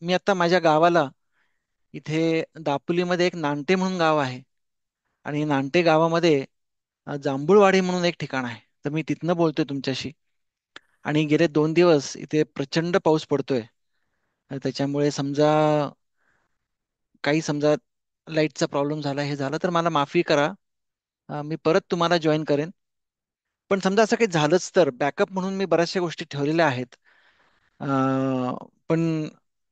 मी आता माझ्या गावाला इथे दापोलीमध्ये एक नांटे म्हणून गाव आहे आणि नांटे गावामध्ये जांभूळवाडी म्हणून एक ठिकाण आहे. तर मी तिथनं बोलतोय तुमच्याशी. आणि गेले 2 दिवस इथे प्रचंड पाऊस पडतोय. त्याच्यामुळे समजा लाईटचा प्रॉब्लेम झाला, हे झालं तर मला माफी करा. मी परत तुम्हाला जॉईन करेन. पण समजा असं काही झालंच तर बॅकअप म्हणून मी बऱ्याचशा गोष्टी ठेवलेल्या आहेत. पण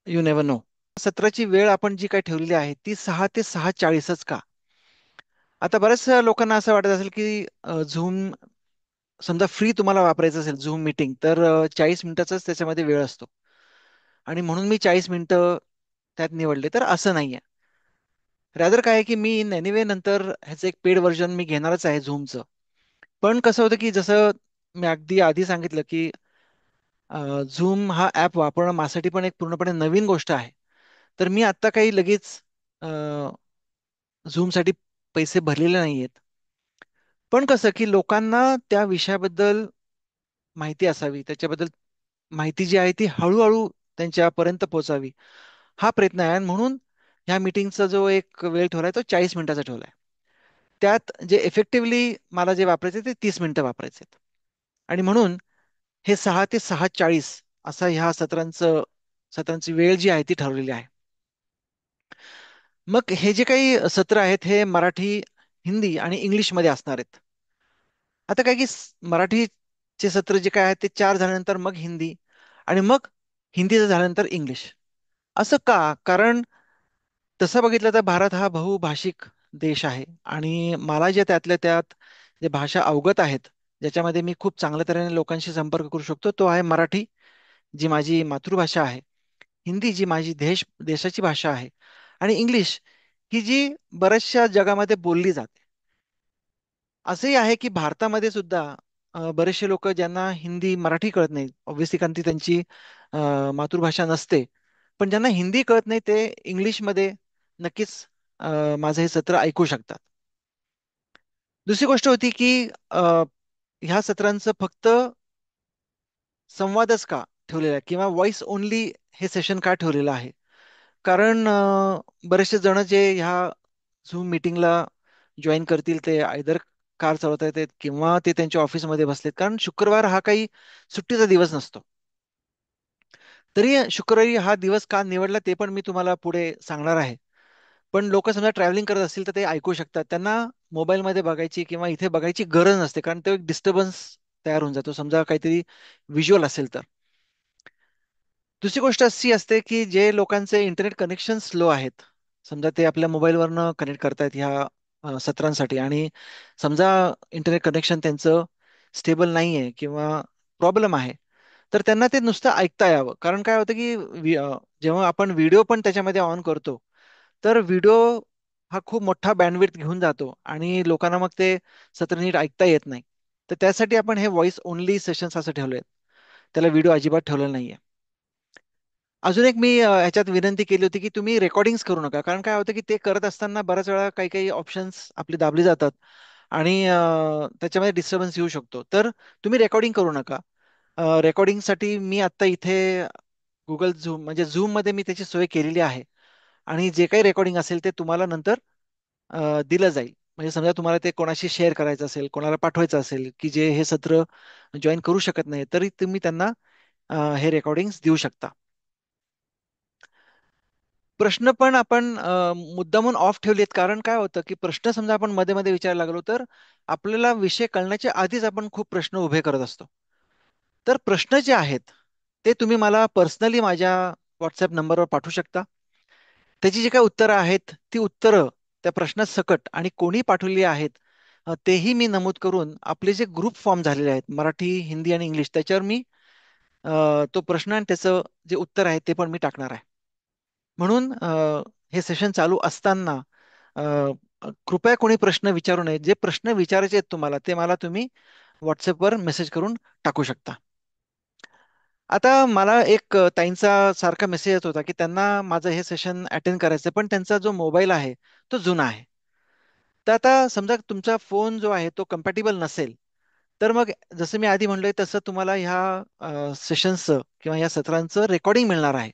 यू नेव्हर नो. सत्राची वेळ आपण जी काही ठेवलेली आहे ती 6 ते 6:40च का? आता बऱ्याच लोकांना असं वाटत असेल की झूम समजा फ्री तुम्हाला वापरायचं असेल झूम मीटिंग तर 40 मिनिटाचाच त्याच्यामध्ये वेळ असतो. आणि म्हणून मी 40 मिनिटं त्यात निवडले, तर असं नाहीये. रॅदर काय आहे की मी एनिवे नंतर ह्याचं एक पेड व्हर्जन मी घेणारच आहे झूमचं. पण कसं होतं की जसं मी अगदी आधी सांगितलं की झूम हा ॲप वापरणं माझ्यासाठी पण एक पूर्णपणे नवीन गोष्ट आहे. तर मी आत्ता काही लगेच झूमसाठी पैसे भरलेले नाहीयेत. पण कसं की लोकांना त्या विषयाबद्दल माहिती असावी, त्याच्याबद्दल माहिती जी आहे ती हळूहळू त्यांच्यापर्यंत पोहोचावी, हा प्रयत्न आहे. आणि म्हणून ह्या मीटिंगचा जो एक वेळ ठेवलाय तो 40 मिनिटाचा ठेवलाय. त्यात जे इफेक्टिव्हली मला जे वापरायचे ते 30 मिनिटं वापरायचे. आणि म्हणून हे 6 ते 6:40 असा ह्या सत्रांची वेळ जी आहे ती ठरवलेली आहे. मग हे जे काही सत्र आहेत हे मराठी, हिंदी आणि इंग्लिशमध्ये असणार आहेत. आता काय की मराठीचे सत्र जे काय आहे ते 4 झाल्यानंतर मग हिंदी, आणि मग हिंदीचं झाल्यानंतर इंग्लिश. असं का? कारण तसं बघितलं तर भारत हा बहुभाषिक देश आहे. आणि मला जे त्यातल्या त्यात जे भाषा अवगत आहेत, ज्याच्यामध्ये मी खूप चांगल्या तऱ्हेने लोकांशी संपर्क करू शकतो, तो आहे मराठी, जी माझी मातृभाषा आहे. हिंदी, जी माझी देशाची भाषा आहे. आणि इंग्लिश, की जी बऱ्याचशा जगामध्ये बोलली जाते. असंही आहे की भारतामध्ये सुद्धा बरेचसे लोक ज्यांना हिंदी मराठी कळत नाही, ऑब्व्हियसली कारण ती त्यांची मातृभाषा नसते. पण ज्यांना हिंदी कळत नाही ते इंग्लिशमध्ये नक्कीच माझं हे सत्र ऐकू शकतात. दुसरी गोष्ट होती की ह्या सत्रांचं फक्त संवादच का ठेवलेला आहे किंवा व्हॉइस ओनली हे सेशन का ठेवलेलं आहे? कारण बरेचसे जण जे ह्या झूम मीटिंगला जॉईन करतील ते आयदर कार चालवता येतात किंवा ते त्यांच्या ऑफिसमध्ये बसलेत, कारण शुक्रवार हा काही सुट्टीचा दिवस नसतो. तरी शुक्रवारी हा दिवस का निवडला ते पण मी तुम्हाला पुढे सांगणार आहे. पण लोक समजा ट्रॅव्हलिंग करत असतील तर ते ऐकू शकतात. त्यांना मोबाईलमध्ये बघायची किंवा इथे बघायची गरज नसते, कारण तो एक डिस्टर्बन्स तयार होऊन जातो समजा काहीतरी व्हिज्युअल असेल तर. दुसरी गोष्ट अशी असते की जे लोकांचे इंटरनेट कनेक्शन स्लो आहेत, समजा ते आपल्या मोबाईलवरनं कनेक्ट करतायत ह्या सत्रांसाठी, आणि समजा इंटरनेट कनेक्शन त्यांचं स्टेबल नाही आहे किंवा प्रॉब्लेम आहे, तर त्यांना ते नुसतं ऐकता यावं. कारण काय होतं की जेव्हा आपण व्हिडिओ पण त्याच्यामध्ये ऑन करतो तर व्हिडिओ हा खूप मोठा बँडविड्थ घेऊन जातो आणि लोकांना मग ते सत्र नीट ऐकता येत नाही. तर त्यासाठी आपण हे व्हॉइस ओनली सेशन्स असं ठेवले. त्याला व्हिडिओ अजिबात ठेवलेला नाहीये. अजून एक मी ह्याच्यात विनंती केली होती की तुम्ही रेकॉर्डिंग्स करू नका. कारण काय होतं की ते करत असताना बऱ्याच वेळा काही काही ऑप्शन्स आपली दाबली जातात आणि त्याच्यामध्ये डिस्टर्बन्स येऊ शकतो. तर तुम्ही रेकॉर्डिंग करू नका. रेकॉर्डिंगसाठी मी आत्ता इथे गुगल झूम म्हणजे झूममध्ये मी त्याची सोय केलेली आहे. आणि जे काही रेकॉर्डिंग असेल ते तुम्हाला नंतर दिलं जाईल. म्हणजे समजा तुम्हाला ते कोणाशी शेअर करायचं असेल, कोणाला पाठवायचं असेल की जे हे सत्र जॉईन करू शकत नाही, तरी तुम्ही त्यांना हे रेकॉर्डिंग्स देऊ शकता. प्रश्न पण आपण मुद्दामून ऑफ ठेवलेत, कारण काय होतं की प्रश्न समजा आपण मध्ये मध्ये विचारायला लागलो तर आपल्याला विषय कळण्याच्या आधीच आपण खूप प्रश्न उभे करत असतो. तर प्रश्न जे आहेत ते तुम्ही मला पर्सनली माझ्या व्हॉट्सॲप नंबरवर पाठवू शकता. त्याची जी काही उत्तरं आहेत ती उत्तरं त्या प्रश्नासकट आणि कोणी पाठवलेली आहेत तेही मी नमूद करून आपले जे ग्रुप फॉर्म झालेले आहेत मराठी, हिंदी आणि इंग्लिश, त्याच्यावर मी तो प्रश्न आणि त्याचं जे उत्तर आहे ते पण मी टाकणार आहे. म्हणून हे सेशन चालू असताना अ, कृपया कोणी प्रश्न विचारू नये. जे प्रश्न विचारायचे आहेत तुम्हाला ते मला तुम्ही व्हॉट्सअपवर मेसेज करून टाकू शकता. आता मला एक ताईंचा सारखा मेसेज येत होता की त्यांना माझं हे सेशन अटेंड करायचं, पण त्यांचा जो मोबाईल आहे तो जुना आहे. तर आता समजा तुमचा फोन जो आहे तो कम्पॅटिबल नसेल, तर मग जसं मी आधी म्हणलोय तसं तुम्हाला ह्या सेशन्सचं किंवा या सत्रांचं रेकॉर्डिंग मिळणार आहे.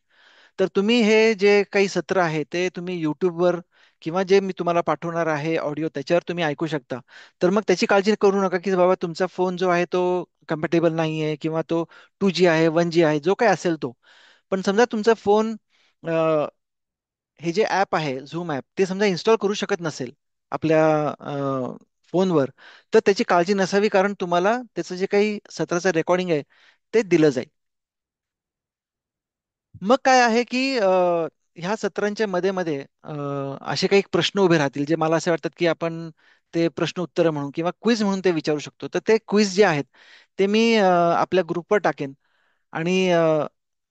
तर तुम्ही हे जे काही सत्र आहे ते तुम्ही यूट्यूबवर किंवा जे मी तुम्हाला पाठवणार आहे ऑडिओ त्याच्यावर तुम्ही ऐकू शकता. तर मग त्याची काळजी करू नका की बाबा तुमचा फोन जो आहे तो कम्पॅटेबल नाही आहे किंवा तो 2G आहे 1G आहे जो काही असेल तो. पण समजा तुमचा फोन हे जे ॲप आहे झूम ॲप ते समजा इन्स्टॉल करू शकत नसेल आपल्या फोनवर, तर त्याची काळजी नसावी कारण तुम्हाला त्याचं जे काही सत्राचं रेकॉर्डिंग आहे ते दिलं जाईल. मग काय आहे की ह्या सत्रांच्या मध्ये मध्ये असे काही प्रश्न उभे राहतील जे मला असे वाटतात की आपण ते प्रश्न उत्तर म्हणून किंवा क्विज म्हणून ते विचारू शकतो. तर ते क्विज जे आहेत ते मी आपल्या ग्रुपवर टाकेन आणि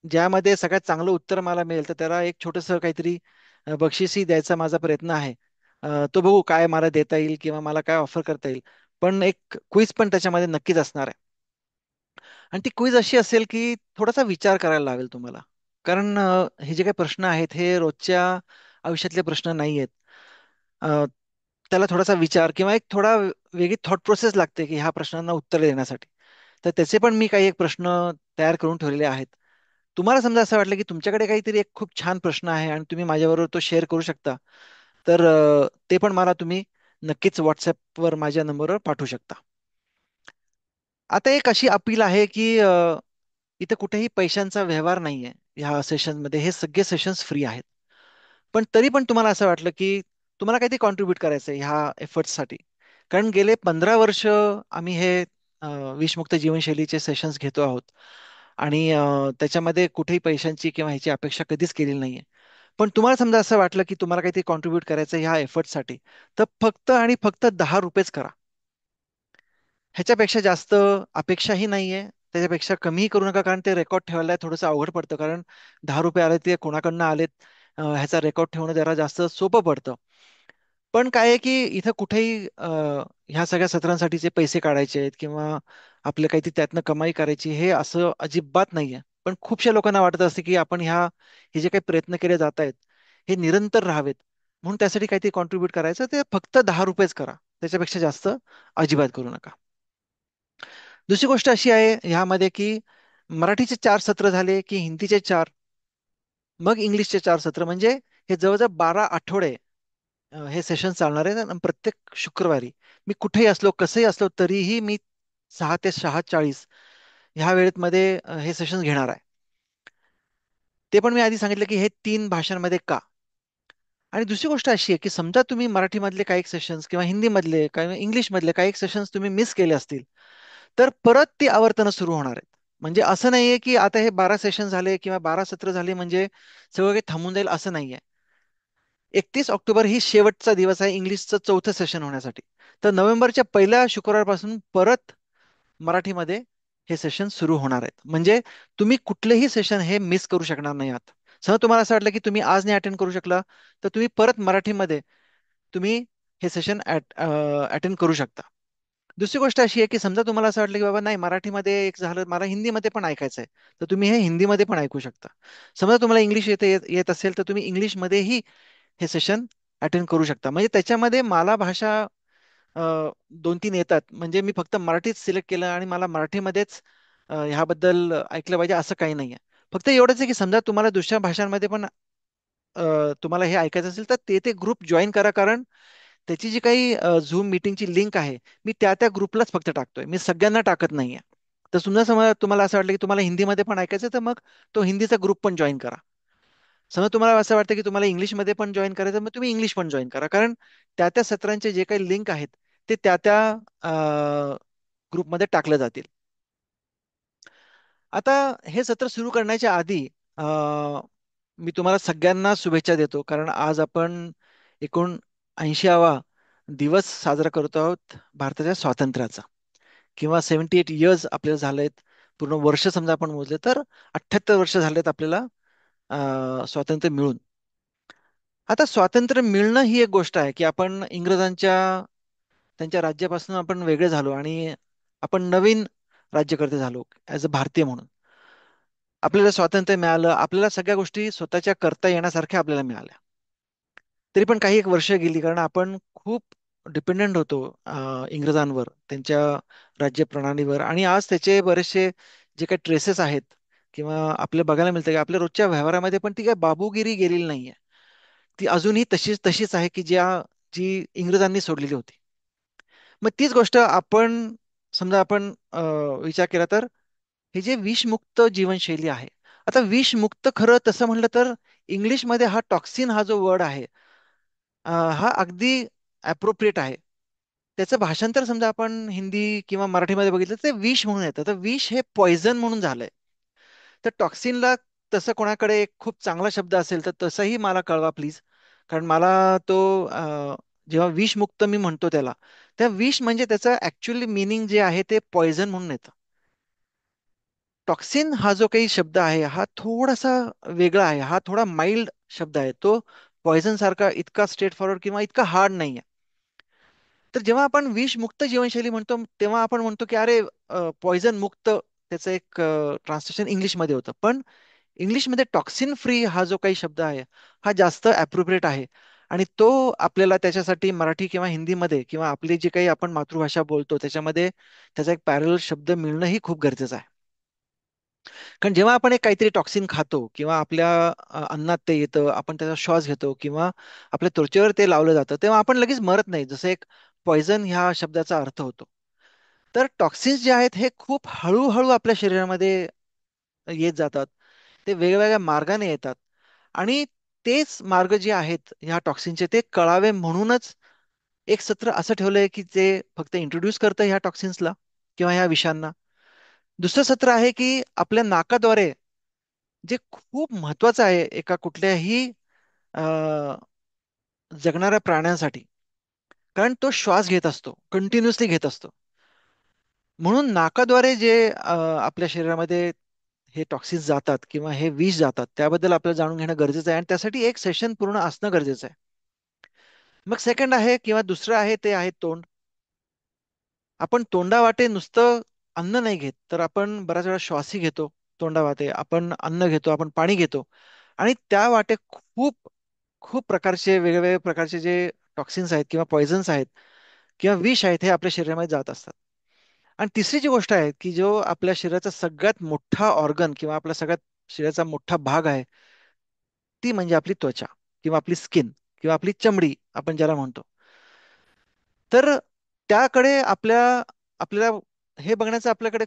ज्यामध्ये सगळ्यात चांगलं उत्तर मला मिळेल तर त्याला एक छोटंसं काहीतरी बक्षीसही द्यायचा माझा प्रयत्न आहे. तो बघू काय मला देता येईल किंवा मला काय ऑफर करता येईल. पण एक क्विज पण त्याच्यामध्ये नक्कीच असणार आहे. आणि ती क्विज अशी असेल की थोडासा विचार करायला लागेल तुम्हाला. कारण हे जे काही प्रश्न आहेत हे रोजच्या आयुष्यातले प्रश्न नाही आहेत. अ, त्याला थोडासा विचार किंवा एक थोडा वेगळी थॉट प्रोसेस लागते की ह्या प्रश्नांना उत्तर देण्यासाठी. तर त्याचे पण मी काही एक प्रश्न तयार करून ठेवलेले आहेत. तुम्हाला समजा असं वाटलं की तुमच्याकडे काहीतरी एक खूप छान प्रश्न आहे आणि तुम्ही माझ्याबरोबर तो शेअर करू शकता, तर ते पण मला तुम्ही नक्कीच व्हॉट्सॲपवर माझ्या नंबरवर पाठवू शकता. आता एक अशी अपील आहे की इथे कुठेही पैशांचा व्यवहार नाहीये ह्या सेशनमध्ये. हे सगळे सेशन्स फ्री आहेत. पण तरी पण तुम्हाला असं वाटलं की तुम्हाला काहीतरी कॉन्ट्रीब्युट करायचं आहे ह्या एफर्ट्ससाठी. कारण गेले 15 वर्ष आम्ही हे विषमुक्त जीवनशैलीचे सेशन्स घेतो आहोत आणि त्याच्यामध्ये कुठेही पैशांची किंवा ह्याची अपेक्षा कधीच केलेली नाहीये. पण तुम्हाला समजा असं वाटलं की तुम्हाला काहीतरी कॉन्ट्रीब्युट करायचं आहे ह्या एफर्टसाठी, तर फक्त आणि फक्त 10 रुपयेच करा. ह्याच्यापेक्षा जास्त अपेक्षाही नाहीये. त्याच्यापेक्षा कमीही करू नका कारण ते रेकॉर्ड ठेवायला थोडंसं अवघड पडतं. कारण 10 रुपये आले ते कोणाकडनं आलेत ह्याचा रेकॉर्ड ठेवणं जरा जास्त सोपं पडतं. पण काय आहे की इथं कुठेही ह्या सगळ्या सत्रांसाठीचे पैसे काढायचे आहेत किंवा आपलं काहीतरी त्यातनं कमाई करायची हे असं अजिबात नाहीये. पण खूपशा लोकांना वाटत असते की आपण हे जे काही प्रयत्न केले जात आहेत हे निरंतर राहावेत. म्हणून त्यासाठी काहीतरी कॉन्ट्रीब्युट करायचं ते फक्त 10 रुपयेच करा. त्याच्यापेक्षा जास्त अजिबात करू नका. दुसरी गोष्ट अशी आहे ह्यामध्ये की मराठीचे 4 सत्र झाले की हिंदीचे चार, मग इंग्लिशचे 4 सत्र, म्हणजे हे जवळजवळ 12 आठवडे हे सेशन चालणार आहे आणि प्रत्येक शुक्रवारी मी कुठेही असलो कसंही असलो तरीही मी 6 ते 6:40 ह्या वेळेत मध्ये हे सेशन घेणार आहे. ते पण मी आधी सांगितलं की हे 3 भाषांमध्ये का. आणि दुसरी गोष्ट अशी आहे की समजा तुम्ही मराठीमधले काही सेशन्स किंवा हिंदीमधले किंवा इंग्लिशमधले काही सेशन्स तुम्ही मिस केले असतील, तर परत ती आवर्तनं सुरू होणार आहेत. म्हणजे असं नाहीये की आता हे 12 सेशन झाले किंवा 12 सत्र झाले म्हणजे सगळं काही थांबून जाईल असं नाहीये. 31 ऑक्टोबर ही शेवटचा दिवस आहे इंग्लिशचं चौथं सेशन होण्यासाठी. तर नोव्हेंबरच्या पहिल्या शुक्रवारपासून परत मराठीमध्ये हे सेशन सुरू होणार आहेत. म्हणजे तुम्ही कुठलेही सेशन हे मिस करू शकणार नाही आहात. समजा तुम्हाला असं वाटलं की तुम्ही आज नाही अटेंड करू शकला, तर तुम्ही परत मराठीमध्ये तुम्ही हे सेशन अटेंड करू शकता. दुसरी गोष्ट अशी आहे की समजा तुम्हाला असं वाटलं की बाबा नाही मराठीमध्ये एक झालं मला हिंदीमध्ये पण ऐकायचं आहे, तर तुम्ही हे हिंदीमध्ये पण ऐकू शकता. समजा तुम्हाला इंग्लिश येत असेल तर तुम्ही इंग्लिशमध्येही हे सेशन अटेंड करू शकता. म्हणजे त्याच्यामध्ये मला भाषा 2-3 येतात म्हणजे मी फक्त मराठीच सिलेक्ट केलं आणि मला मराठीमध्येच ह्याबद्दल ऐकलं पाहिजे असं काही नाही आहे. फक्त एवढंच आहे की समजा तुम्हाला दुसऱ्या भाषांमध्ये पण तुम्हाला हे ऐकायचं असेल तर ते ग्रुप जॉईन करा कारण त्याची जी काही झूम मीटिंगची लिंक आहे मी त्या ग्रुपलाच फक्त टाकतोय, मी सगळ्यांना टाकत नाहीये. तर समजा समजा तुम्हाला असं वाटलं की तुम्हाला हिंदीमध्ये पण ऐकायचं तर मग तो हिंदीचा ग्रुप पण जॉईन करा. समजा तुम्हाला असं वाटतं की तुम्हाला इंग्लिशमध्ये पण जॉईन करायचं मग तुम्ही इंग्लिश पण जॉईन करा कारण त्या सत्रांचे जे काही लिंक आहेत ते ग्रुपमध्ये टाकले जातील. आता हे सत्र सुरू करण्याच्या आधी मी तुम्हाला सगळ्यांना शुभेच्छा देतो कारण आज आपण एकूण 80वा दिवस साजरा करतो आहोत भारताच्या स्वातंत्र्याचा किंवा 78 इयर्स आपल्याला झालेत. पूर्ण वर्ष समजा आपण मोजले तर 78 वर्ष झालेत आपल्याला स्वातंत्र्य मिळून. आता स्वातंत्र्य मिळणं ही एक गोष्ट आहे की आपण इंग्रजांच्या त्यांच्या राज्यापासून आपण वेगळे झालो आणि आपण नवीन राज्यकर्ते झालो ॲज अ भारतीय म्हणून. आपल्याला स्वातंत्र्य मिळालं, आपल्याला सगळ्या गोष्टी स्वतःच्या करता येण्यासारख्या आपल्याला मिळाल्या. तरी पण काही एक वर्ष गेली कारण आपण खूप डिपेंडंट होतो इंग्रजांवर, त्यांच्या राज्य प्रणालीवर आणि आज त्याचे बरेचसे जे काही ट्रेसेस आहेत किंवा आपल्या बघायला मिळतं की आपल्या रोजच्या व्यवहारामध्ये पण ती काय बाबूगिरी गेलेली नाहीये. ती अजूनही तशीच तशीच आहे की जी इंग्रजांनी सोडलेली होती. मग तीच गोष्ट आपण समजा आपण विचार केला तर हे जे विषमुक्त जीवनशैली आहे. आता विषमुक्त खरं तसं म्हटलं तर इंग्लिशमध्ये हा टॉक्सिन हा जो वर्ड आहे, हा अगदी अप्रोप्रिएट आहे. त्याचं भाषांतर समजा आपण हिंदी किंवा मराठीमध्ये बघितलं तर ते विष म्हणून येतं. तर विष हे पॉइझन म्हणून झालंय. तर टॉक्सिनला तसं कोणाकडे एक खूप चांगला शब्द असेल तर तसंही मला कळवा प्लीज. कारण मला तो जेव्हा विषमुक्त मी म्हणतो त्याला, त्या विष म्हणजे त्याचं ऍक्च्युअली मिनिंग जे आहे ते पॉइझन म्हणून येतं. टॉक्सिन हा जो काही शब्द आहे हा थोडासा वेगळा आहे, हा थोडा माइल्ड शब्द आहे. तो पॉइझन सारखा इतका स्ट्रेट फॉरवर्ड किंवा इतका हार्ड नाही आहे. तर जेव्हा आपण विषमुक्त जीवनशैली म्हणतो तेव्हा आपण म्हणतो की अरे पॉइझन मुक्त, त्याचं एक ट्रान्सलेशन इंग्लिशमध्ये होतं. पण इंग्लिशमध्ये टॉक्सिन फ्री हा जो काही शब्द आहे हा जास्त अप्रोप्रिएट आहे. आणि तो आपल्याला त्याच्यासाठी मराठी किंवा हिंदीमध्ये किंवा आपली जी काही आपण मातृभाषा बोलतो त्याच्यामध्ये त्याचा एक पॅरल शब्द मिळणंही खूप गरजेचं आहे. कारण जेव्हा आपण एक काहीतरी टॉक्सिन खातो किंवा आपल्या अन्नात ते येतं, आपण त्याचा श्वास घेतो किंवा आपल्या त्वचेवर ते लावलं जातं, तेव्हा आपण लगेच मरत नाही, जसं एक पॉइझन ह्या शब्दाचा अर्थ होतो. तर टॉक्सिन्स जे आहेत हे खूप हळूहळू आपल्या शरीरामध्ये येत जातात. ते वेगवेगळ्या मार्गाने येतात. आणि तेच मार्ग जे आहेत ह्या टॉक्सिनचे ते कळावे म्हणूनच एक सत्र असं ठेवलंय की ते फक्त इंट्रोड्यूस करतं ह्या टॉक्सिन्सला किंवा ह्या विषांना. दुसरं सत्र आहे की आपल्या नाकाद्वारे, जे खूप महत्वाचं आहे एका कुठल्याही अ, जगणाऱ्या प्राण्यांसाठी. कारण तो श्वास घेत असतो, कंटिन्युअसली घेत असतो. म्हणून नाकाद्वारे जे आपल्या शरीरामध्ये हे टॉक्सिन्स जातात किंवा हे विष जातात त्याबद्दल आपल्याला जाणून घेणं गरजेचं आहे आणि त्यासाठी एक सेशन पूर्ण असणं गरजेचं आहे. मग सेकंड आहे किंवा दुसरं आहे ते आहे तोंड. आपण तोंडावाटे नुसतं अन्न नाही घेत, तर आपण बऱ्याच वेळा श्वासही घेतो. तोंडावाटे आपण अन्न घेतो, आपण पाणी घेतो. आणि त्या वाटे खूप खूप प्रकारचे वेगवेगळे प्रकारचे जे टॉक्सिन्स आहेत किंवा पॉइझन्स आहेत किंवा विष आहेत हे आपल्या शरीरामध्ये जात असतात. आणि तिसरी जी गोष्ट आहे की जो आपल्या शरीराचा सगळ्यात मोठा ऑर्गन किंवा आपल्या सगळ्यात शरीराचा मोठा भाग आहे, ती म्हणजे आपली त्वचा किंवा आपली स्किन किंवा आपली चमडी आपण ज्याला म्हणतो. तर त्याकडे आपल्याला हे बघण्याचं आपल्याकडे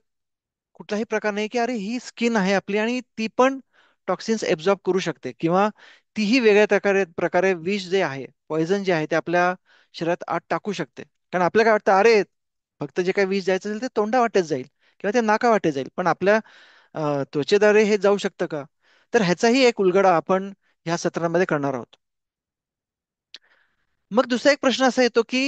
कुठलाही प्रकार नाही की अरे ही स्किन आहे आपली आणि ती पण टॉक्सिन्स एब्झॉर्ब करू शकते किंवा तीही वेगळ्या प्रकारे प्रकारे विष जे आहे, पॉइझन जे आहे ते आपल्या शरीरात आत टाकू शकते. कारण आपल्याला काय वाटतं अरे फक्त जे काही विष जायचं असेल ते तोंडावाटेच जाईल किंवा ते नाकावाटे जाईल, पण आपल्या त्वचेद्वारे हे जाऊ शकतं का? तर ह्याचाही एक उलगडा आपण ह्या सत्रामध्ये करणार आहोत. मग दुसरा एक प्रश्न असा येतो की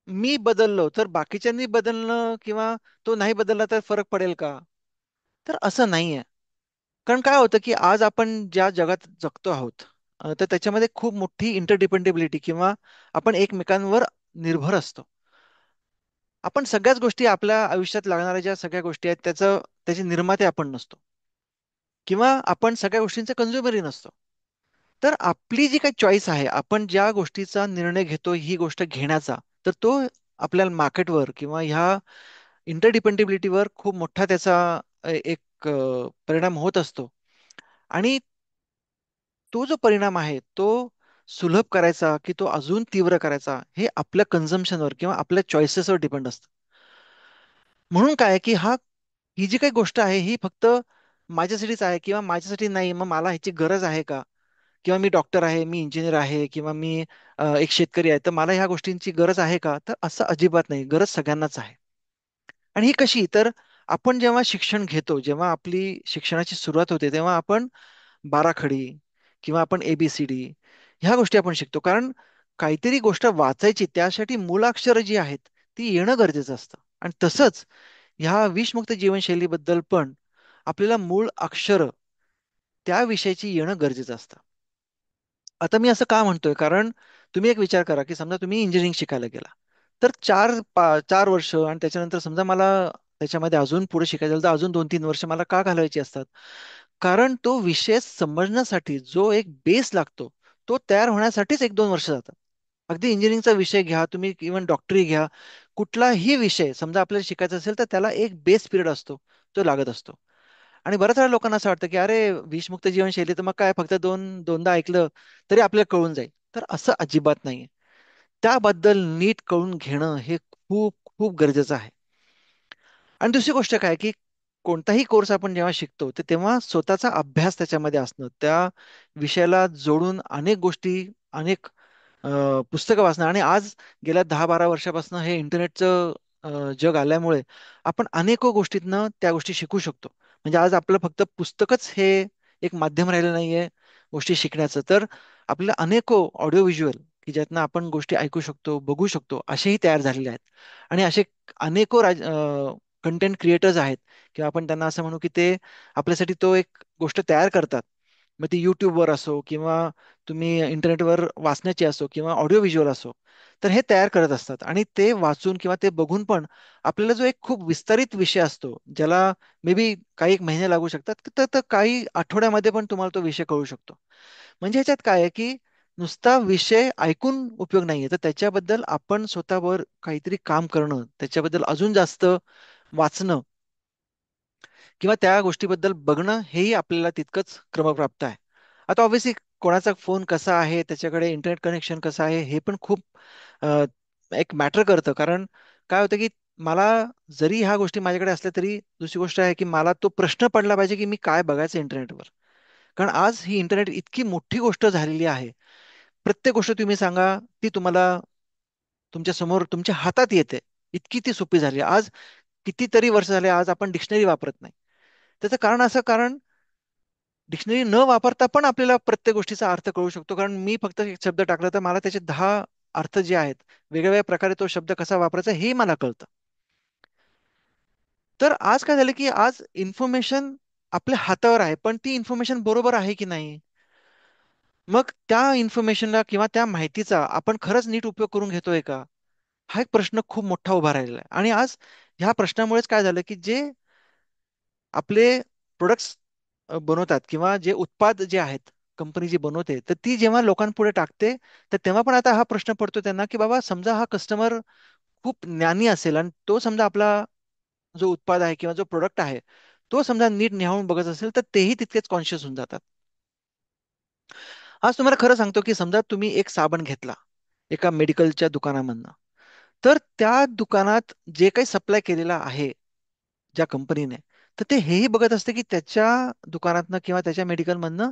मी बदललो तर बाकीच्यांनी बदलणं किंवा तो नाही बदलला तर फरक पडेल का? तर असं नाहीये. कारण काय होतं की आज आपण ज्या जगात जगतो आहोत, तर त्याच्यामध्ये खूप मोठी इंटरडिपेंडेबिलिटी किंवा आपण एकमेकांवर निर्भर असतो. आपण सगळ्याच गोष्टी आपल्या आयुष्यात लागणाऱ्या ज्या सगळ्या गोष्टी आहेत त्याचे निर्माते आपण नसतो किंवा आपण सगळ्या गोष्टींचे कन्झ्युमरही नसतो. तर आपली जी काही चॉईस आहे, आपण ज्या गोष्टीचा निर्णय घेतो ही गोष्ट घेण्याचा, तर तो आपल्या मार्केटवर किंवा ह्या इंटरडिपेंडेबिलिटीवर खूप मोठा त्याचा एक परिणाम होत असतो. आणि तो जो परिणाम आहे तो सुलभ करायचा की तो अजून तीव्र करायचा हे आपल्या कन्झम्पशनवर किंवा आपल्या चॉईसेसवर डिपेंड असतं. म्हणून काय की ही जी काही गोष्ट आहे ही फक्त माझ्यासाठीच आहे किंवा माझ्यासाठी नाही, मग मला ह्याची गरज आहे का? किंवा मी डॉक्टर आहे, मी इंजिनियर आहे किंवा मी एक शेतकरी आहे, तर मला ह्या गोष्टींची गरज आहे का? तर असं अजिबात नाही, गरज सगळ्यांनाच आहे. आणि ही कशी तर आपण जेव्हा शिक्षण घेतो, जेव्हा आपली शिक्षणाची सुरुवात होते तेव्हा आपण बाराखडी किंवा आपण एबीसीडी ह्या गोष्टी आपण शिकतो. कारण काहीतरी गोष्ट वाचायची त्यासाठी मूलाक्षरं जी आहेत ती येणं गरजेचं असतं. आणि तसंच ह्या विषमुक्त जीवनशैलीबद्दल पण आपल्याला मूळ अक्षर त्या विषयाची येणं गरजेचं असतं. आता मी असं का म्हणतोय, कारण तुम्ही एक विचार करा की समजा तुम्ही इंजिनिअरिंग शिकायला गेला तर 4 वर्ष आणि त्याच्यानंतर समजा मला त्याच्यामध्ये अजून पुढे शिकायचं झालं तर अजून 2-3 वर्ष मला का घालवायची असतात? कारण तो विषय समजण्यासाठी जो एक बेस लागतो तो तयार होण्यासाठीच 1-2 वर्ष जातात. अगदी इंजिनिअरिंगचा विषय घ्या, तुम्ही इव्हन डॉक्टरी घ्या, कुठलाही विषय समजा आपल्याला शिकायचा असेल तर त्याला एक बेस पिरियड असतो, तो लागत असतो. आणि बऱ्याच वेळा लोकांना असं वाटतं की अरे विषमुक्त जीवनशैली तर मग काय फक्त दोनदा ऐकलं तरी आपल्याला कळून जाईल. तर असं अजिबात नाहीये. त्याबद्दल नीट कळून घेणं हे खूप खूप गरजेचं आहे. आणि दुसरी गोष्ट काय की कोणताही कोर्स आपण जेव्हा शिकतो तर तेव्हा स्वतःचा अभ्यास त्याच्यामध्ये असणं, त्या विषयाला जोडून अनेक गोष्टी, अनेक पुस्तकं वाचणं. आणि आज गेल्या 10-12 वर्षापासून हे इंटरनेटचं जग आल्यामुळे आपण अनेको गोष्टीतनं त्या गोष्टी शिकू शकतो. म्हणजे आज आपलं फक्त पुस्तकच हे एक माध्यम राहिलं नाहीये गोष्टी शिकण्याचं, तर आपल्याला अनेको ऑडिओ व्हिज्युअल की ज्यातनं आपण गोष्टी ऐकू शकतो, बघू शकतो, असेही तयार झालेले आहेत. आणि असे अनेको कंटेंट क्रिएटर्स आहेत किंवा आपण त्यांना असं म्हणू की ते आपल्यासाठी तो एक गोष्ट तयार करतात. मग ती युट्यूबवर असो किंवा तुम्ही इंटरनेटवर वाचण्याची असो किंवा ऑडिओ व्हिज्युअल असो, तर हे तयार करत असतात. आणि ते वाचून किंवा ते बघून पण आपल्याला जो एक खूप विस्तारित विषय असतो ज्याला मे बी काही एक महिने लागू शकतात, तर तर काही आठवड्यामध्ये पण तुम्हाला तो विषय कळू शकतो. म्हणजे ह्याच्यात काय आहे की नुसता विषय ऐकून उपयोग नाहीये, तर त्याच्याबद्दल आपण स्वतःवर काहीतरी काम करणं, त्याच्याबद्दल अजून जास्त वाचणं किंवा त्या गोष्टीबद्दल बघणं हेही आपल्याला तितकंच क्रमप्राप्त आहे. आता ऑब्व्हियसली कोणाचा फोन कसा आहे, त्याच्याकडे इंटरनेट कनेक्शन कसं आहे, हे पण खूप अ, एक मॅटर करतं. कारण काय होतं की मला जरी ह्या गोष्टी माझ्याकडे असल्या तरी दुसरी गोष्ट आहे की मला तो प्रश्न पडला पाहिजे की मी काय बघायचं इंटरनेटवर. कारण आज ही इंटरनेट इतकी मोठी गोष्ट झालेली आहे. प्रत्येक गोष्ट तुम्ही सांगा ती तुम्हाला तुमच्या समोर तुमच्या हातात येते. इतकी ती सोपी झाली आहे. आज कितीतरी वर्ष झाले आज आपण डिक्शनरी वापरत नाही. त्याचं कारण असं, कारण डिक्शनरी न वापरता पण आपल्याला प्रत्येक गोष्टीचा अर्थ कळू शकतो. कारण मी फक्त एक शब्द टाकला तर मला त्याचे 10 अर्थ जे आहेत, वेगवेगळ्या प्रकारे तो शब्द कसा वापरायचा हे मला कळतं. तर आज काय झालं की आज इन्फॉर्मेशन आपल्या हातावर आहे, पण ती इन्फॉर्मेशन बरोबर आहे की नाही, मग त्या इन्फॉर्मेशनला किंवा त्या माहितीचा आपण खरंच नीट उपयोग करून घेतोय का, हा एक प्रश्न खूप मोठा उभा राहिलेला आहे. आणि आज ह्या प्रश्नामुळेच काय झालं की जे आपले प्रोडक्ट्स बनवतात किंवा जे उत्पाद जे आहेत, कंपनी जी बनवते, तर ती जेव्हा लोकांपुढे टाकते, तर तेव्हा पण आता हा प्रश्न पडतो त्यांना की बाबा समजा हा कस्टमर खूप ज्ञानी असेल आणि तो समजा आपला जो उत्पाद आहे किंवा जो प्रोडक्ट आहे तो समजा नीट निहाळून बघत असेल तर तेही तितकेच कॉन्शियस होऊन जातात. आज तुम्हाला खरं सांगतो की समजा तुम्ही एक साबण घेतला एका मेडिकलच्या दुकानामधनं, तर त्या दुकानात जे काही सप्लाय केलेला आहे ज्या कंपनीने, तर ते हेही बघत असते की त्याच्या दुकानातनं किंवा त्याच्या मेडिकलमधनं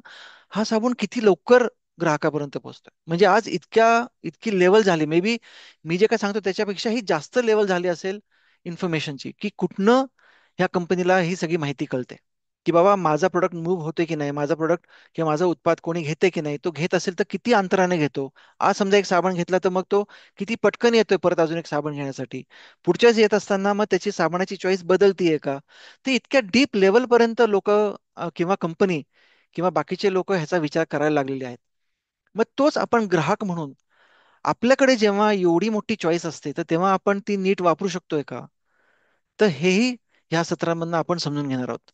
हा साबण किती लवकर ग्राहकापर्यंत पोहोचतोय. म्हणजे आज इतकी लेवल झाली, मे बी मी जे काय सांगतो त्याच्यापेक्षाही जास्त लेवल झाली असेल इन्फॉर्मेशनची, की कुठनं ह्या कंपनीला ही सगळी माहिती कळते की बाबा माझा प्रोडक्ट मूव्ह होते की नाही, माझा प्रोडक्ट किंवा माझा उत्पाद कोणी घेते की नाही, तो घेत असेल तर किती अंतराने घेतो. आज समजा एक साबण घेतला तर मग तो किती पटकन येतोय परत अजून एक साबण घेण्यासाठी. पुढच्याच येत असताना मग त्याची साबणाची चॉईस बदलतीये का. ते इतक्या डीप लेवलपर्यंत लोक किंवा कंपनी किंवा बाकीचे लोक ह्याचा विचार करायला लागलेले आहेत. मग तोच आपण ग्राहक म्हणून आपल्याकडे जेव्हा एवढी मोठी चॉईस असते तर तेव्हा आपण ती नीट वापरू शकतोय का, तर हेही ह्या सत्रामधनं आपण समजून घेणार आहोत.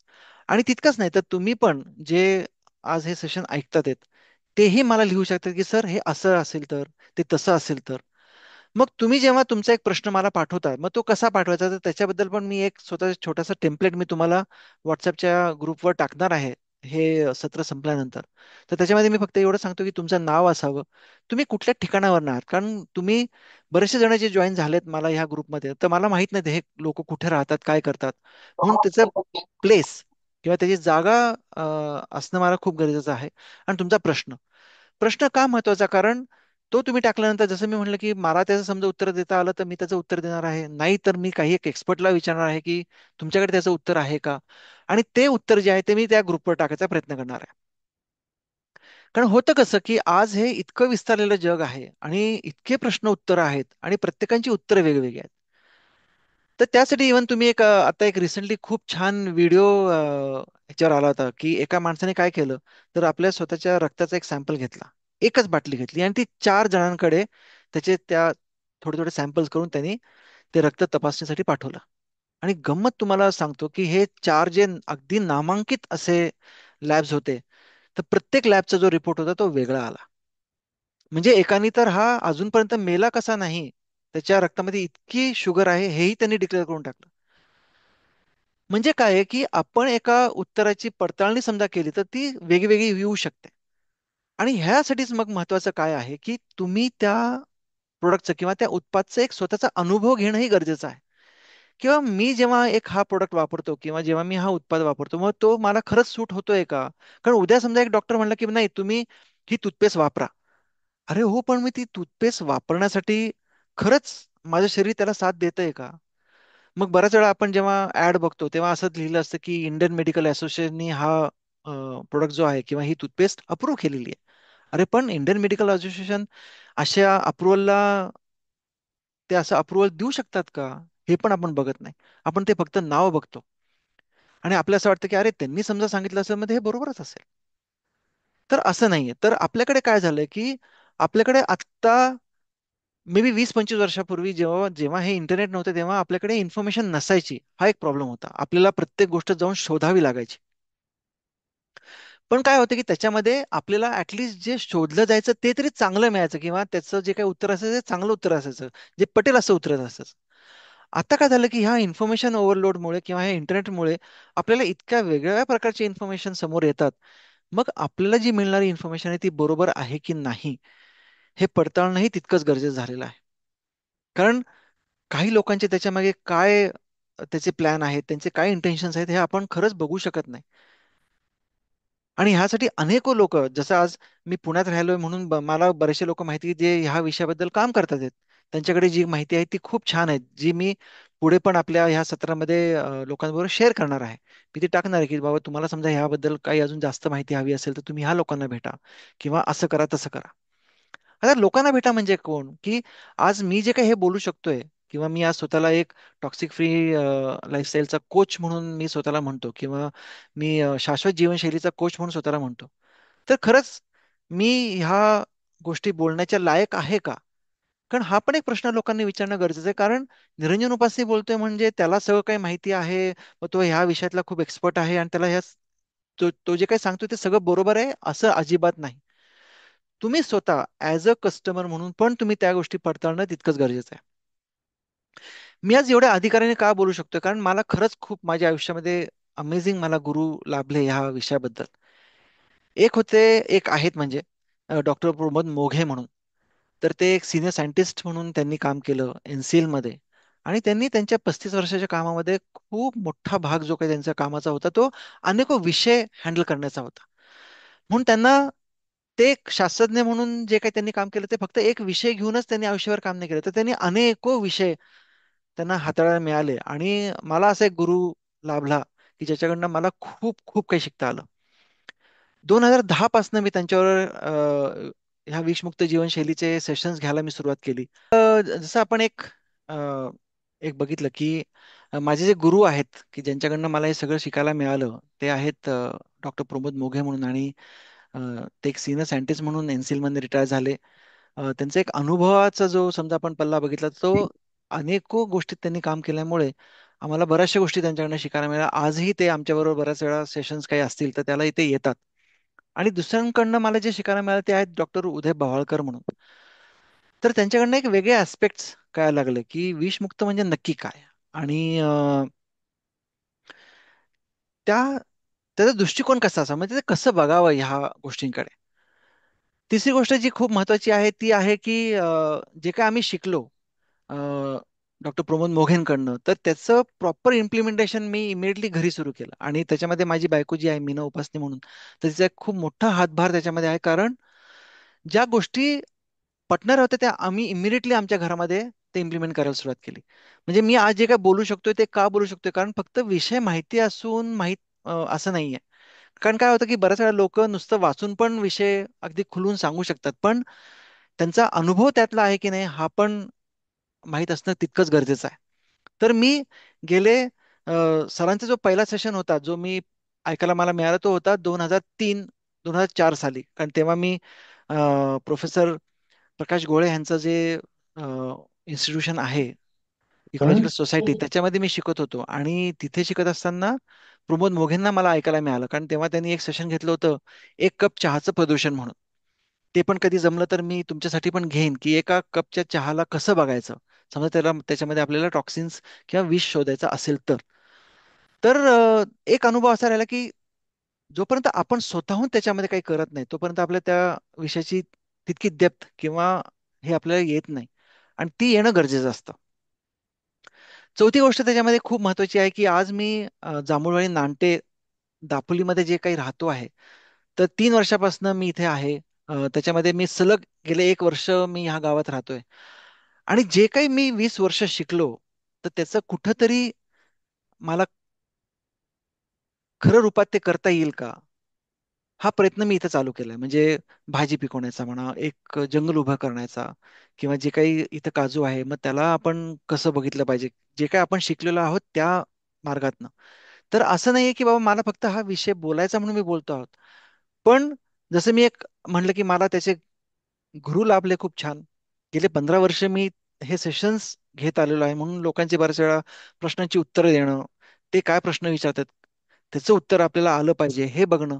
आणि तितकंच नाही तर तुम्ही पण जे आज हे सेशन ऐकतात आहेत तेही मला लिहू शकतात की सर हे असं असेल तर, ते तसं असेल तर. मग तुम्ही जेव्हा तुमचा एक प्रश्न मला पाठवता मग तो कसा पाठवायचा तर त्याच्याबद्दल पण मी एक स्वतः छोटासा टेम्पलेट मी तुम्हाला व्हॉट्सअपच्या ग्रुपवर टाकणार आहे हे सत्र संपल्यानंतर. तर त्याच्यामध्ये मी फक्त एवढं सांगतो की तुमचं नाव असावं, तुम्ही कुठल्या ठिकाणावर आहात. कारण तुम्ही बरेचसे जण जे जॉईन झालेत मला ह्या ग्रुपमध्ये, तर मला माहित नाही हे लोक कुठे राहतात, काय करतात. म्हणून त्याचं प्लेस किंवा त्याची जागा असणं मला खूप गरजेचं आहे. आणि तुमचा प्रश्न प्रश्न का महत्वाचा, कारण तो तुम्ही टाकल्यानंतर जसं मी म्हटलं की मला त्याचं समजा उत्तर देता आलं तर मी त्याचं उत्तर देणार आहे, नाही तर मी काही एक एक्सपर्टला विचारणार आहे की तुमच्याकडे त्याचं उत्तर आहे का. आणि ते उत्तर जे आहे ते मी त्या ग्रुपवर टाकायचा प्रयत्न करणार आहे. कारण होतं कसं की आज हे इतकं विस्तारलेलं जग आहे आणि इतके प्रश्न उत्तर आहेत आणि प्रत्येकांची उत्तरं वेगवेगळी आहेत. तर त्यासाठी इव्हन तुम्ही एक आता एक रिसेंटली खूप छान व्हिडिओ ह्याच्यावर आला होता की एका माणसाने काय केलं, तर आपल्या स्वतःच्या रक्ताचा एक सॅम्पल घेतला, एकच बाटली घेतली आणि ती 4 जणांकडे त्याचे त्या थोडे थोडे सॅम्पल्स करून त्यांनी ते रक्त तपासणीसाठी पाठवलं. आणि गंमत तुम्हाला सांगतो की हे 4 जे अगदी नामांकित असे लॅब्स होते, तर प्रत्येक लॅबचा जो रिपोर्ट होता तो वेगळा आला. म्हणजे एकाने तर हा अजूनपर्यंत मेला कसा नाही त्याच्या रक्तामध्ये इतकी शुगर आहे हेही त्यांनी डिक्लेअर करून टाकलं. म्हणजे काय आहे की आपण एका उत्तराची पडताळणी समजा केली तर ती वेगवेगळी येऊ शकते. आणि ह्यासाठीच मग महत्वाचं काय आहे की तुम्ही त्या प्रोडक्टचं किंवा त्या उत्पादचा एक स्वतःचा अनुभव घेणंही गरजेचं आहे. किंवा मी जेव्हा एक हा प्रोडक्ट वापरतो किंवा जेव्हा मी हा उत्पाद वापरतो मग तो मला खरंच सूट होतोय का? कारण उद्या समजा एक डॉक्टर म्हणला की नाही तुम्ही ही टूथपेस्ट वापरा. अरे हो, पण मी ती टूथपेस्ट वापरण्यासाठी खरंच माझं शरीर त्याला साथ देतंय का? मग बऱ्याच वेळा आपण जेव्हा ऍड बघतो तेव्हा असं लिहिलं असतं की इंडियन मेडिकल असोसिएशननी हा प्रोडक्ट जो आहे किंवा ही टूथपेस्ट अप्रूव्ह केलेली आहे. अरे पण इंडियन मेडिकल असोसिएशन अशा अप्रुव्हलला ते असं अप्रुव्हल देऊ शकतात का? हे पण आपण बघत नाही. आपण ते फक्त नाव बघतो आणि आपल्याला असं वाटतं की अरे त्यांनी समजा सांगितलं असेल मध्ये हे बरोबरच असेल. तर असं नाहीये. तर आपल्याकडे काय झालंय की आपल्याकडे आत्ता मे बी 20-25 वर्षापूर्वी जेव्हा जेव्हा हे इंटरनेट नव्हतं तेव्हा आपल्याकडे इन्फॉर्मेशन नसायची. हा एक प्रॉब्लेम होता. आपल्याला प्रत्येक गोष्ट जाऊन शोधावी लागायची. पण काय होतं की त्याच्यामध्ये आपल्याला ऍटलिस्ट जे शोधलं जायचं ते तरी चांगलं मिळायचं किंवा त्याचं जे काही उत्तर असायचं ते चांगलं उत्तर असायचं. जे पटेल असं उत्तर असायचं. आता काय झालं की ह्या इन्फॉर्मेशन ओव्हरलोडमुळे किंवा ह्या इंटरनेटमुळे आपल्याला इतक्या वेगवेगळ्या प्रकारची इन्फॉर्मेशन समोर येतात. मग आपल्याला जी मिळणारी इन्फॉर्मेशन आहे ती बरोबर आहे की नाही हे पडताळणंही तितकंच गरजेचं झालेलं आहे. कारण काही लोकांचे त्याच्यामागे काय त्याचे प्लॅन आहेत, त्यांचे काय इंटेन्शन्स आहेत हे आपण खरंच बघू शकत नाही. आणि ह्यासाठी अनेको लोक जसं आज मी पुण्यात राहिलोय म्हणून मला बरेचसे लोक माहिती आहेत जे ह्या विषयाबद्दल काम करतात आहेत. त्यांच्याकडे जी माहिती आहे ती खूप छान आहे जी मी पुढे पण आपल्या ह्या सत्रामध्ये लोकांबरोबर शेअर करणार आहे. मी ती टाकणार आहे की बाबा तुम्हाला समजा ह्याबद्दल काही अजून जास्त माहिती हवी असेल तर तुम्ही ह्या लोकांना भेटा किंवा असं करा तसं करा. आता लोकांना भेटा म्हणजे कोण की आज मी जे काही हे बोलू शकतोय किंवा मी आज स्वतःला एक टॉक्सिक फ्री लाईफस्टाईलचा कोच म्हणून मी स्वतःला म्हणतो किंवा मी शाश्वत जीवनशैलीचा कोच म्हणून स्वतःला म्हणतो. तर खरंच मी ह्या गोष्टी बोलण्याच्या लायक आहे का? कारण हा पण एक प्रश्न लोकांनी विचारणं गरजेचं आहे. कारण निरंजन उपासनी बोलतोय म्हणजे त्याला सगळं काही माहिती आहे, मग तो ह्या विषयातला खूप एक्सपर्ट आहे आणि त्याला तो जे काही सांगतोय ते सगळं बरोबर आहे असं अजिबात नाही. तुम्ही स्वतः ऍज अ कस्टमर म्हणून पण तुम्ही त्या गोष्टी पडताळणं तितकंच गरजेचं आहे. मी आज एवढ्या अधिकाराने का बोलू शकतोय कारण मला खरंच खूप माझ्या आयुष्यामध्ये अमेझिंग मला गुरु लाभले ह्या विषयाबद्दल. एक आहेत म्हणजे डॉक्टर प्रमोद मोघे म्हणून. तर ते एक सिनियर सायंटिस्ट म्हणून त्यांनी काम केलं एनसीएल मध्ये. आणि त्यांनी त्यांच्या 35 वर्षाच्या कामामध्ये खूप मोठा भाग जो काही त्यांच्या कामाचा होता तो अनेक विषय हँडल करण्याचा होता. म्हणून त्यांना ते एक शास्त्रज्ञ म्हणून जे काही त्यांनी काम केलं ते फक्त एक विषय घेऊनच त्यांनी आयुष्यभर काम नाही केलं तर त्यांनी अनेको विषय त्यांना हाताळायला मिळाले आणि मला असा एक गुरु लाभला की ज्याच्याकडनं मला खूप खूप काही शिकता आलं. 2010 पासून मी त्यांच्यावर ह्या विषमुक्त जीवनशैलीचे सेशन्स घ्यायला मी सुरुवात केली. जसं आपण अ, एक बघितलं की माझे जे गुरु आहेत की ज्यांच्याकडनं मला हे सगळं शिकायला मिळालं ते आहेत डॉक्टर प्रमोद मोघे म्हणून आणि अ, ते एक सिनियर सायंटिस्ट म्हणून एनसीएल मध्ये रिटायर झाले. त्यांचा एक अनुभवाचा जो समजा आपण पल्ला बघितला तो अनेको गोष्टीत त्यांनी काम केल्यामुळे आम्हाला बऱ्याचशा गोष्टी त्यांच्याकडनं शिकायला मिळाल्या. आजही ते आमच्याबरोबर बऱ्याच वेळा सेशन्स काही असतील तर त्याला इथे येतात. आणि दुसऱ्यांकडनं मला जे शिकायला मिळालं ते आहेत डॉक्टर उदय पवाळकर म्हणून. तर त्यांच्याकडनं एक वेगळे ऍस्पेक्ट्स कळायला लागले की विषमुक्त म्हणजे नक्की काय आणि त्या त्याचा दृष्टिकोन कसा असा म्हणजे ते कसं बघावं ह्या गोष्टींकडे. तिसरी गोष्ट जी खूप महत्वाची आहे ती आहे की जे काय आम्ही शिकलो डॉक्टर प्रमोद मोघेंकडनं तर त्याचं प्रॉपर इम्प्लिमेंटेशन मी इमिडिएटली घरी सुरू केलं आणि त्याच्यामध्ये माझी बायको जी आहे मीना उपासनी म्हणून तर तिचा एक खूप मोठा हातभार त्याच्यामध्ये आहे. कारण ज्या गोष्टी पटणार होत्या त्या आम्ही इमिडिएटली आमच्या घरामध्ये ते इम्प्लिमेंट करायला सुरुवात केली. म्हणजे मी आज जे काय बोलू शकतोय ते का बोलू शकतोय कारण फक्त विषय माहिती असून असं नाहीये. कारण काय होतं की बऱ्याच वेळा लोक नुसतं वाचून पण विषय अगदी खुलून सांगू शकतात पण त्यांचा अनुभव त्यातला आहे की नाही हा पण माहीत असणं तितकंच गरजेचं आहे. तर मी गेले सरांचा जो पहिला सेशन होता जो मी ऐकायला मला मिळाला तो होता 2003-2004 साली. कारण तेव्हा मी प्रोफेसर प्रकाश गोळे यांचं जे इन्स्टिट्यूशन आहे इकॉलॉजिकल सोसायटी त्याच्यामध्ये मी शिकत होतो आणि तिथे शिकत असताना प्रमोद मोघेंना मला ऐकायला मिळालं कारण तेव्हा त्यांनी एक सेशन घेतलं होतं एक कप चहाचं प्रदूषण म्हणून. ते पण कधी जमलं तर मी तुमच्यासाठी पण घेईन की एका कपच्या चहाला कसं बघायचं समजा त्याच्यामध्ये आपल्याला टॉक्सिन्स किंवा विष शोधायचा असेल तर. तर एक अनुभव असा राहिला की जोपर्यंत आपण स्वतःहून त्याच्यामध्ये काही करत नाही तोपर्यंत आपल्या त्या विषयाची तितकी डेप्थ किंवा हे आपल्याला येत नाही, आणि ती येणं गरजेचं असतं. चौथी गोष्ट त्याच्यामध्ये खूप महत्वाची आहे की आज मी जांभूळवाडी नांटे दापोलीमध्ये जे काही राहतो आहे, तर 3 वर्षापासून मी इथे आहे. त्याच्यामध्ये मी सलग गेले 1 वर्ष मी ह्या गावात राहतोय. आणि जे काही मी 20 वर्ष शिकलो, तर त्याचं कुठंतरी मला खरं रूपात ते करता येईल का, हा प्रयत्न मी इथं चालू केलाय. म्हणजे भाजी पिकवण्याचा म्हणा, एक जंगल उभं करण्याचा, किंवा जे काही इथं काजू आहे मग त्याला आपण कसं बघितलं पाहिजे, जे काही आपण शिकलेलो आहोत त्या मार्गातनं. तर असं नाहीये की बाबा मला फक्त हा विषय बोलायचा म्हणून मी बोलतो आहोत. पण जसं मी एक म्हणलं की मला त्याचे गुरु लाभले खूप छान. गेले 15 वर्ष मी हे सेशन्स घेत आलेलो आहे, म्हणून लोकांची बऱ्याच वेळा प्रश्नांची उत्तरं देणं, ते काय प्रश्न विचारतात त्याचं उत्तर आपल्याला आलं पाहिजे हे बघणं.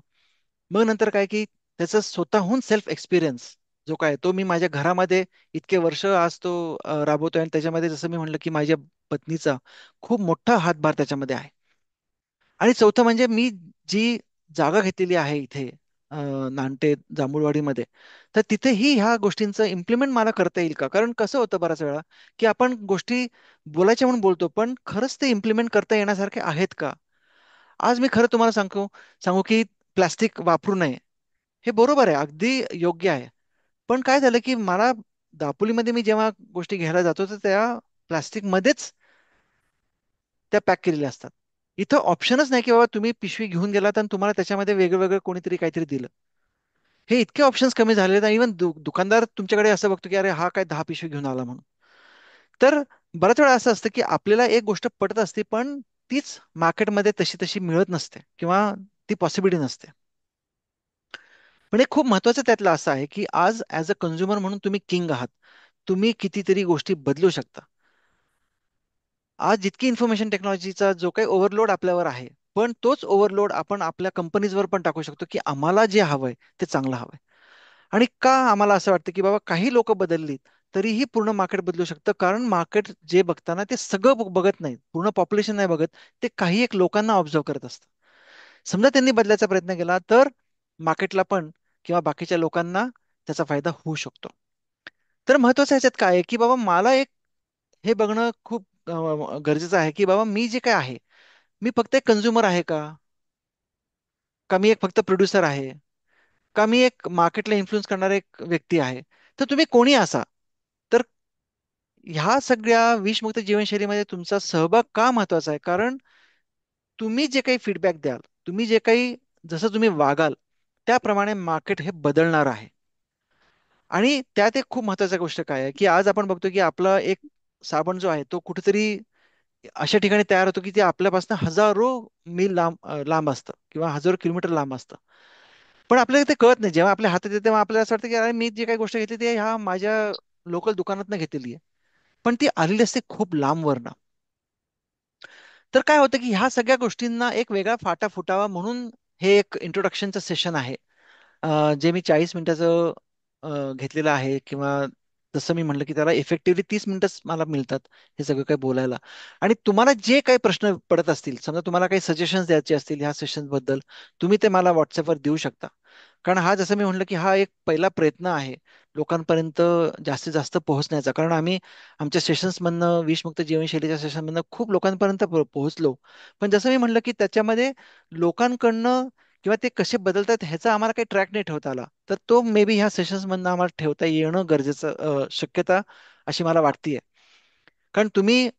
मग नंतर काय की त्याचं स्वतःहून सेल्फ एक्सपिरियन्स जो काय तो मी माझ्या घरामध्ये इतके वर्ष आज तो राबवतोय, आणि त्याच्यामध्ये जसं मी म्हणलं की माझ्या पत्नीचा खूप मोठा हातभार त्याच्यामध्ये आहे. आणि चौथं म्हणजे मी जी जागा घेतलेली आहे इथे अ, नानटे जांभूळवाडीमध्ये, तर तिथेही ह्या गोष्टींचं इम्प्लिमेंट मला करता येईल का? कारण कसं होतं बऱ्याच वेळा की आपण गोष्टी बोलायच्या म्हणून बोलतो, पण खरंच ते इम्प्लिमेंट करता येण्यासारखे आहेत का? आज मी खरं तुम्हाला सांगू सांगू की प्लास्टिक वापरू नये, हे बरोबर आहे, अगदी योग्य आहे. पण काय झालं की मला दापोलीमध्ये मी जेव्हा गोष्टी घ्यायला जातो तर त्या प्लास्टिकमध्येच त्या पॅक केलेल्या असतात. इथं ऑप्शनच नाही की बाबा तुम्ही पिशवी घेऊन गेलात आणि तुम्हाला त्याच्यामध्ये वेगळं वेगळं कोणीतरी काहीतरी दिलं. हे इतके ऑप्शन्स कमी झाले आहेत, इव्हन दुकानदार तुमच्याकडे असं बघतो की अरे हा काय 10 पिशवी घेऊन आला म्हणून. तर बऱ्याच वेळा असं असतं की आपल्याला एक गोष्ट पटत असते, पण तीच मार्केटमध्ये तशी तशी मिळत नसते किंवा ती पॉसिबिलिटी नसते. पण एक खूप महत्वाचं त्यातलं असं आहे की आज ॲज अ कन्झ्युमर म्हणून तुम्ही किंग आहात. तुम्ही कितीतरी गोष्टी बदलू शकता. आज जितकी इन्फॉर्मेशन टेक्नॉलॉजीचा जो काही ओव्हरलोड आपल्यावर आहे, पण तोच ओव्हरलोड आपण आपल्या कंपनीजवर पण टाकू शकतो की आम्हाला जे हवंय ते चांगलं हवंय. आणि का आम्हाला असं वाटतं की बाबा काही लोक बदललीत तरीही पूर्ण मार्केट बदलू शकतं, कारण मार्केट जे बघताना ते सगळं बघत नाहीत, पूर्ण पॉप्युलेशन नाही बघत, ते काही एक लोकांना ऑब्झर्व करत असतं. समजा त्यांनी बदलायचा प्रयत्न केला तर मार्केटला पण किंवा बाकीच्या लोकांना त्याचा फायदा होऊ शकतो. तर महत्वाचं ह्याच्यात काय आहे की बाबा मला एक हे बघणं खूप गरजेचं आहे की बाबा मी जे काय आहे, मी फक्त एक कंझ्युमर आहे का मी एक फक्त प्रोड्युसर आहे, का मी एक मार्केटला इन्फ्लुएन्स करणारा एक व्यक्ती आहे. तर तुम्ही कोणी असा, तर ह्या सगळ्या विषमुक्त जीवनशैलीमध्ये तुमचा सहभाग का महत्वाचा आहे? कारण तुम्ही जे काही फीडबॅक द्याल, तुम्ही जे काही जसं तुम्ही वागाल त्याप्रमाणे मार्केट हे बदलणार आहे. आणि त्यात एक खूप महत्वाची गोष्ट काय आहे की आज आपण बघतो की आपला एक साबण जो आहे तो कुठेतरी अशा ठिकाणी तयार होतो की ते आपल्यापासून हजारो मील लांब असतं किंवा हजारो किलोमीटर लांब असतं. पण आपल्याला ते कळत नाही, जेव्हा आपल्या हातात येते तेव्हा आपल्याला असं वाटतं की अरे मी जी काही गोष्ट घेतली ती ह्या माझ्या लोकल दुकानातनं घेतलेली आहे, पण ती आलेली असते खूप लांबवरनं. तर काय होतं की ह्या सगळ्या गोष्टींना एक वेगळा फाटा फुटावा म्हणून हे एक इंट्रोडक्शनचं सेशन आहे, जे मी 40 मिनिटाचं घेतलेलं आहे. किंवा जसं मी म्हटलं की त्याला इफेक्टिव्हली 30 मिनिटच मला मिळतात हे सगळं काही बोलायला. आणि तुम्हाला जे काही प्रश्न पडत असतील, समजा तुम्हाला काही सजेशन्स द्यायचे असतील ह्या सेशन बद्दल, तुम्ही ते मला व्हॉट्सअपवर देऊ शकता. कारण हा जसं मी म्हटलं की हा एक पहिला प्रयत्न आहे लोकांपर्यंत जास्तीत जास्त पोहोचण्याचा. कारण आम्ही आमच्या सेशन्समधनं विषमुक्त जीवनशैलीच्या सेशनमधनं खूप लोकांपर्यंत पोहोचलो. पण जसं मी म्हटलं की त्याच्यामध्ये लोकांकडनं किंवा ते कसे बदलतात ह्याचा आम्हाला काही ट्रॅक नाही ठेवता आला, तर तो मे बी ह्या सेशन्स मधनं आम्हाला ठेवता येणं गरजेचं शक्यता अशी मला वाटतीये. कारण तुम्ही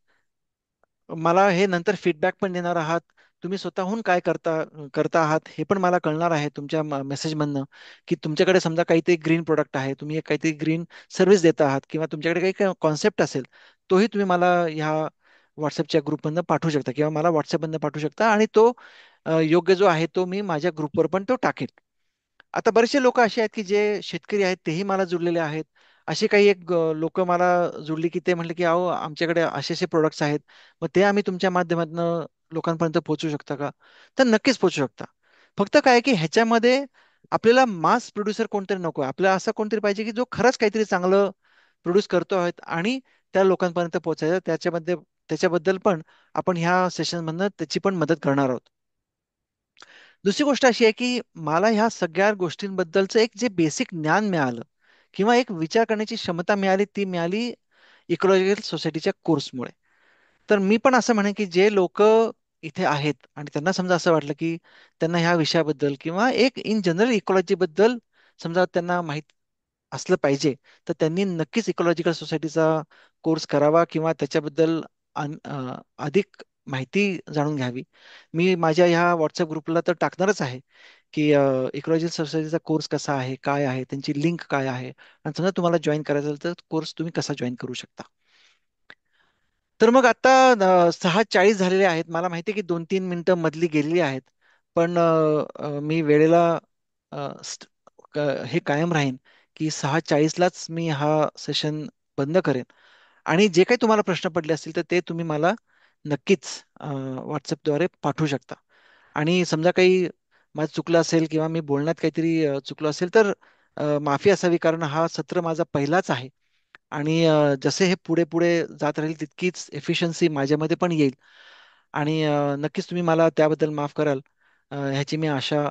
मला हे नंतर फीडबॅक पण देणार आहात, तुम्ही स्वतःहून काय करता करता आहात हे पण मला कळणार आहे तुमच्या मेसेजमधनं. की तुमच्याकडे समजा काहीतरी ग्रीन प्रोडक्ट आहे, तुम्ही एक काहीतरी ग्रीन सर्व्हिस देता आहात, किंवा तुमच्याकडे काही कॉन्सेप्ट असेल, तोही तुम्ही मला ह्या व्हॉट्सअपच्या ग्रुपमधनं पाठवू शकता किंवा मला व्हॉट्सअपमधनं पाठवू शकता, आणि तो योग्य जो आहे तो मी माझ्या ग्रुपवर पण तो टाकेन. आता बरेचसे लोक असे आहेत की जे शेतकरी आहेत तेही मला जुडलेले आहेत. असे काही एक लोक मला जुडली की ते म्हटले की अहो आमच्याकडे असे असे प्रोडक्ट्स आहेत, मग ते आम्ही तुमच्या माध्यमातून लोकांपर्यंत पोहोचू शकता का? तर नक्कीच पोहोचू शकता. फक्त काय आहे की ह्याच्यामध्ये आपल्याला मास प्रोड्युसर कोणतरी नको आहे, आपल्याला असं कोणतरी पाहिजे की जो खरंच काहीतरी चांगलं प्रोड्यूस करतो आहे आणि त्या लोकांपर्यंत पोहोचायचं त्याच्याबद्दल पण आपण ह्या सेशन मधनं त्याची पण मदत करणार आहोत. दुसरी गोष्ट अशी आहे की मला ह्या सगळ्या गोष्टींबद्दलचं एक जे बेसिक ज्ञान मिळालं किंवा एक विचार करण्याची क्षमता मिळाली ती मिळाली इकॉलॉजिकल सोसायटीच्या कोर्समुळे. तर मी पण असं म्हणेन की जे लोक इथे आहेत आणि त्यांना समजा असं वाटलं की त्यांना ह्या विषयाबद्दल किंवा एक इन जनरल इकॉलॉजी बद्दल समजा त्यांना माहित असलं पाहिजे, तर त्यांनी नक्कीच इकॉलॉजिकल सोसायटीचा कोर्स करावा किंवा त्याच्याबद्दल अधिक माहिती जाणून घ्यावी. मी माझ्या ह्या व्हॉट्सअप ग्रुपला तर टाकणारच आहे की इकॉलॉजिकल सोसायटीचा कोर्स कसा आहे, काय आहे, त्यांची लिंक काय आहे, आणि समजा तुम्हाला जॉईन करायचं असेल तर कोर्स तुम्ही कसा जॉईन करू शकता. तर मग आता 6:40 झालेले आहेत. मला माहिती आहे की 2-3 मिनिटं मधली गेलेली आहेत. पण मी वेळेला हे कायम राहीन की 6:40लाच मी हा सेशन बंद करेन. आणि जे काही तुम्हाला प्रश्न पडले असतील तर ते तुम्ही मला नक्कीच व्हॉट्सअपद्वारे पाठवू शकता. आणि समजा काही माझं चुकलं असेल किंवा मी बोलण्यात काहीतरी चुकलो असेल तर माफी असावी, कारण हा सत्र माझा पहिलाच आहे. आणि जसे हे पुढे पुढे जात राहील तितकीच एफिशियन्सी माझ्यामध्ये पण येईल. आणि नक्कीच तुम्ही मला त्याबद्दल माफ कराल ह्याची मी आशा